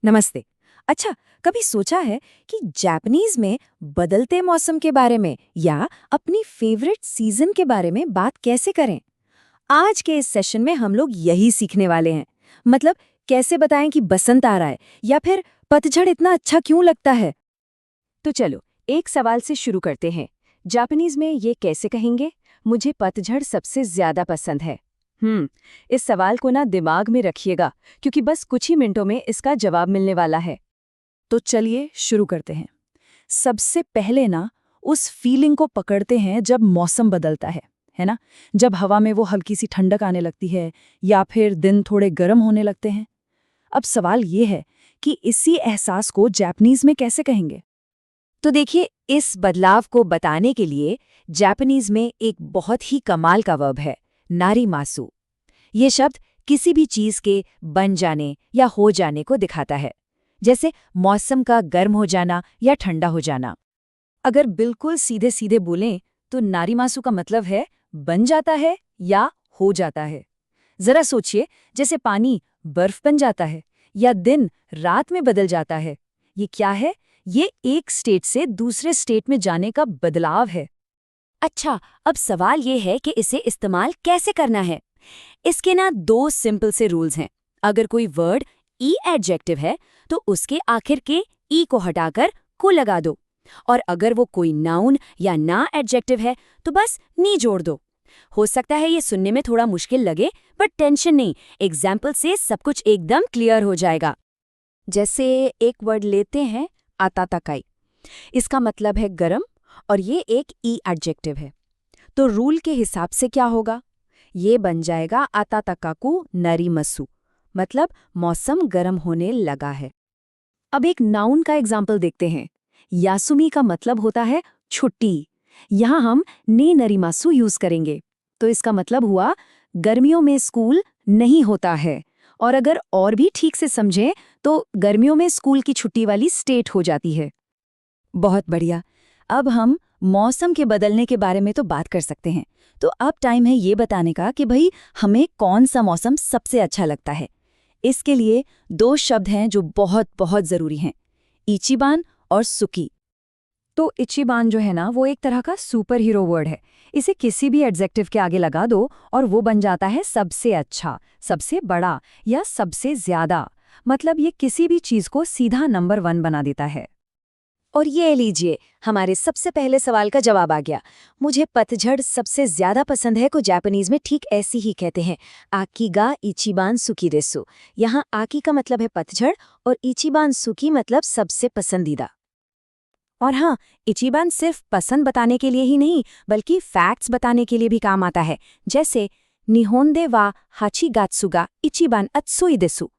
नमस्ते। अच्छा, कभी सोचा है कि जापानीज में बदलते मौसम के बारे में या अपनी फेवरेट सीजन के बारे में बात कैसे करें? आज के इस सेशन में हम लोग यही सीखने वाले हैं। मतलब कैसे बताएं कि बसंत आ रहा है या फिर पतझड़ इतना अच्छा क्यों लगता है? तो चलो एक सवाल से शुरू करते हैं। जापानीज में ये कैसे कहेंगे? मुझे पतझड़ सबसे ज्यादा पसंद है। इस सवाल को ना दिमाग में रखिएगा, क्योंकि बस कुछ ही मिनटों में इसका जवाब मिलने वाला है। तो चलिए शुरू करते हैं। सबसे पहले ना उस फीलिंग को पकड़ते हैं जब मौसम बदलता है ना? जब हवा में वो हल्की सी ठंडक आने लगती है या फिर दिन थोड़े गर्म होने लगते हैं। अब सवाल ये है कि इसी एहसास को जापानीज में कैसे कहेंगे? तो देखिए, इस बदलाव को बताने के लिए जापानीज में एक बहुत ही कमाल का वर्ब है, नारीमासु। ये शब्द किसी भी चीज के बन जाने या हो जाने को दिखाता है, जैसे मौसम का गर्म हो जाना या ठंडा हो जाना। अगर बिल्कुल सीधे सीधे बोलें तो नारीमासु का मतलब है बन जाता है या हो जाता है। जरा सोचिए, जैसे पानी बर्फ बन जाता है या दिन रात में बदल जाता है। ये क्या है? ये एक स्टेट से दूसरे स्टेट में जाने का बदलाव है। अच्छा, अब सवाल ये है कि इसे इस्तेमाल कैसे करना है। इसके ना दो सिंपल से रूल्स हैं। अगर कोई वर्ड ई एडजेक्टिव है तो उसके आखिर के ई को हटाकर को लगा दो, और अगर वो कोई नाउन या ना एडजेक्टिव है तो बस नी जोड़ दो। हो सकता है ये सुनने में थोड़ा मुश्किल लगे, पर टेंशन नहीं, एग्जाम्पल से सब कुछ एकदम क्लियर हो जाएगा। जैसे एक वर्ड लेते हैं, आताताकाई। इसका मतलब है गरम, और ये एक ई एडजेक्टिव है। तो रूल के हिसाब से क्या होगा? ये बन जाएगा आताताकाकू नरीमसु, मतलब मौसम गर्म होने लगा है। अब एक नाउन का एग्जाम्पल देखते हैं। यासुमी का मतलब होता है छुट्टी। यहाँ हम ने नरीमासु यूज करेंगे। तो इसका मतलब हुआ गर्मियों में स्कूल नहीं होता है। और अगर और भी ठीक से समझें तो गर्मियों में स्कूल की छुट्टी वाली स्टेट हो जाती है। बहुत बढ़िया। अब हम मौसम के बदलने के बारे में तो बात कर सकते हैं। तो अब टाइम है ये बताने का कि भाई हमें कौन सा मौसम सबसे अच्छा लगता है। इसके लिए दो शब्द हैं जो बहुत बहुत जरूरी हैं, इचिबान और सुकी। तो इचिबान जो है ना, वो एक तरह का सुपर हीरो वर्ड है। इसे किसी भी एडजेक्टिव के आगे लगा दो और वो बन जाता है सबसे अच्छा, सबसे बड़ा या सबसे ज्यादा। मतलब ये किसी भी चीज को सीधा नंबर 1 बना देता है। और ये लीजिए, हमारे सबसे पहले सवाल का जवाब आ गया। मुझे पतझड़ सबसे ज्यादा पसंद है को जापानीज में ठीक ऐसी ही कहते हैं, आकी गा इचिबान सुकी देसु। यहाँ आकी का मतलब है पतझड़ और इचिबान सुकी मतलब सबसे पसंदीदा। और हाँ, इचिबान सिर्फ पसंद बताने के लिए ही नहीं, बल्कि फैक्ट्स बताने के लिए भी काम आता है। जैसे निहोंदे वा हाचिगात्सुगा इचिबान अत्सुई देसु।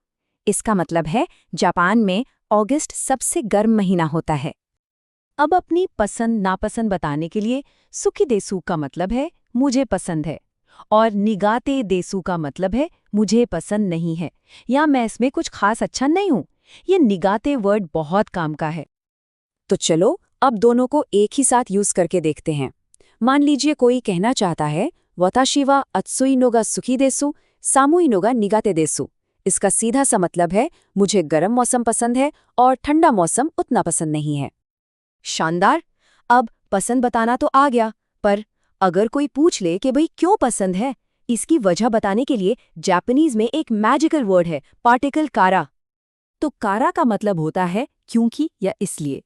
इसका मतलब है जापान में अगस्त सबसे गर्म महीना होता है। अब अपनी पसंद नापसंद बताने के लिए सुकी देसु का मतलब है मुझे पसंद है, और निगाते देसु का मतलब है मुझे पसंद नहीं है, या मैं इसमें कुछ खास अच्छा नहीं हूं। ये निगाते वर्ड बहुत काम का है। तो चलो अब दोनों को एक ही साथ यूज करके देखते हैं। मान लीजिए कोई कहना चाहता है वताशी वा अत्सुई नो गा सुकी देसु, सामुई नो गा निगाते देसु। इसका सीधा सा मतलब है मुझे गर्म मौसम पसंद है और ठंडा मौसम उतना पसंद नहीं है। शानदार। अब पसंद बताना तो आ गया, पर अगर कोई पूछ ले कि भाई क्यों पसंद है, इसकी वजह बताने के लिए जापानीज में एक मैजिकल वर्ड है, पार्टिकल कारा। तो कारा का मतलब होता है क्योंकि या इसलिए।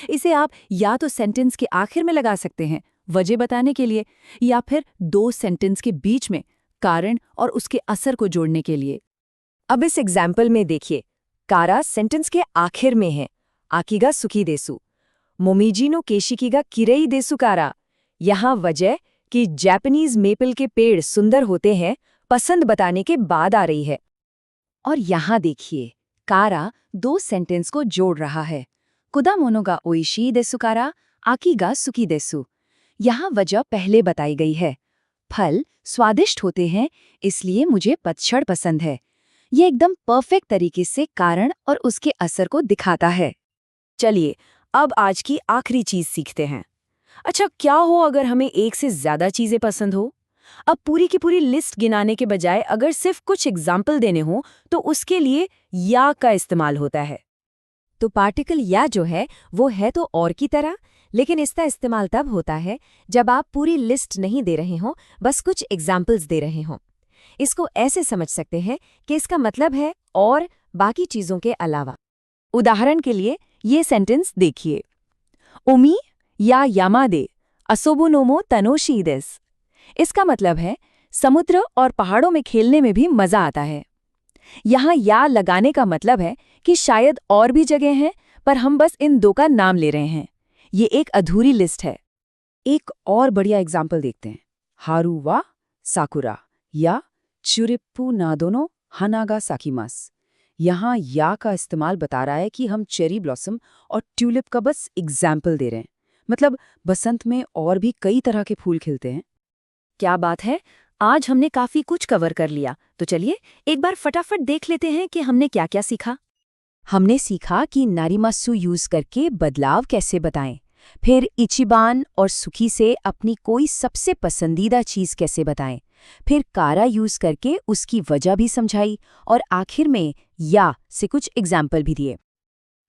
इसे आप या तो सेंटेंस के आखिर में लगा सकते हैं वजह बताने के लिए, या फिर दो सेंटेंस के बीच में कारण और उसके असर को जोड़ने के लिए। अब इस एग्जाम्पल में देखिए, कारा सेंटेंस के आखिर में है, आकीगा सुकी देसु, मोमीजी नो केशिकीगा किरेई देसु कारा। यहाँ वजह कि जापानीज मेपल के पेड़ सुंदर होते हैं पसंद बताने के बाद आ रही है। और यहाँ देखिए, कारा दो सेंटेंस को जोड़ रहा है, कुदामोनो गा ओइशी देसु कारा आकीगा सुकी देसु। यहाँ वजह पहले बताई गई है, फल स्वादिष्ट होते हैं इसलिए मुझे पतझड़ पसंद है। ये एकदम परफेक्ट तरीके से कारण और उसके असर को दिखाता है। चलिए अब आज की आखिरी चीज सीखते हैं। अच्छा, क्या हो अगर हमें एक से ज्यादा चीजें पसंद हो? अब पूरी की पूरी लिस्ट गिनाने के बजाय अगर सिर्फ कुछ एग्जाम्पल देने हो तो उसके लिए या का इस्तेमाल होता है। तो पार्टिकल या जो है वो है तो और की तरह, लेकिन इसका इस्तेमाल तब होता है जब आप पूरी लिस्ट नहीं दे रहे हो, बस कुछ एग्जाम्पल्स दे रहे हो। इसको ऐसे समझ सकते हैं कि इसका मतलब है और बाकी चीजों के अलावा। उदाहरण के लिए ये सेंटेंस देखिए, ओमी या यामादे असोबुनोमो तनोशी देस। इसका मतलब है समुद्र और पहाड़ों में खेलने में भी मजा आता है। यहाँ या लगाने का मतलब है कि शायद और भी जगह हैं, पर हम बस इन दो का नाम ले रहे हैं। ये एक अधूरी लिस्ट है। एक और बढ़िया एग्जाम्पल देखते हैं, हारू वा साकुरा या चुरिप्पू नादोनो हनागा साकिमास। यहाँ या का इस्तेमाल बता रहा है कि हम चेरी ब्लॉसम और ट्यूलिप का बस एग्जाम्पल दे रहे हैं। मतलब बसंत में और भी कई तरह के फूल खिलते हैं। क्या बात है, आज हमने काफी कुछ कवर कर लिया। तो चलिए एक बार फटाफट देख लेते हैं कि हमने क्या क्या सीखा। हमने सीखा कि नारीमासु यूज करके बदलाव कैसे बताएं, फिर इचिबान और सुखी से अपनी कोई सबसे पसंदीदा चीज कैसे बताएं, फिर कारा यूज करके उसकी वजह भी समझाई, और आखिर में या से कुछ एग्जाम्पल भी दिए।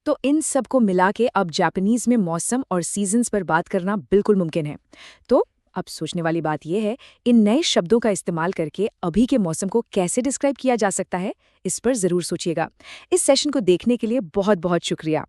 तो इन सब को मिला के अब जापानीज में मौसम और सीजन्स पर बात करना बिल्कुल मुमकिन है। तो अब सोचने वाली बात यह है, इन नए शब्दों का इस्तेमाल करके अभी के मौसम को कैसे डिस्क्राइब किया जा सकता है, इस पर जरूर सोचिएगा। इस सेशन को देखने के लिए बहुत बहुत शुक्रिया।